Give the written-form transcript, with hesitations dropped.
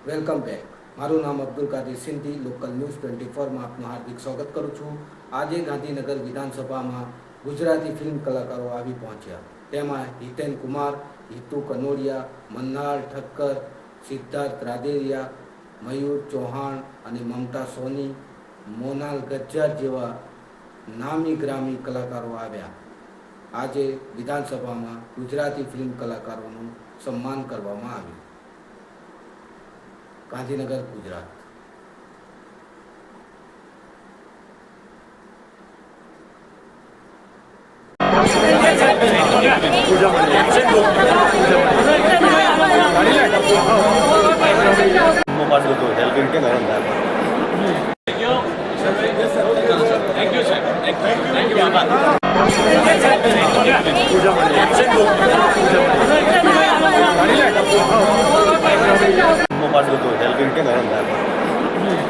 Welcome back. મારું નામ Abdul Kadir Sindhi, local news 24માં આપનું હાર્દિક સ્વાગત કરું છું. આજે ગાંધીનગર વિધાનસભામાં ગુજરાતી ફિલ્મ કલાકારો આવી પહોંચ્યા. તેમાં હિતેન કુમાર, હિતુ કનોડિયા, મન્નાર ઠક્કર, સિદ્ધાર્થ રાદેરિયા, મયુર ચૌહાણ અને મમતા સોની, મોનાલ ગજ્જર જેવા નામી ગ્રામી કલાકારો આવ્યા. આજે વિધાનસભામાં ગુજરાતી ફિલ્મ કલાકારોનું સન્માન કરવામાં આવ્યું. ગાંધીનગર, ગુજરાત. Thank you.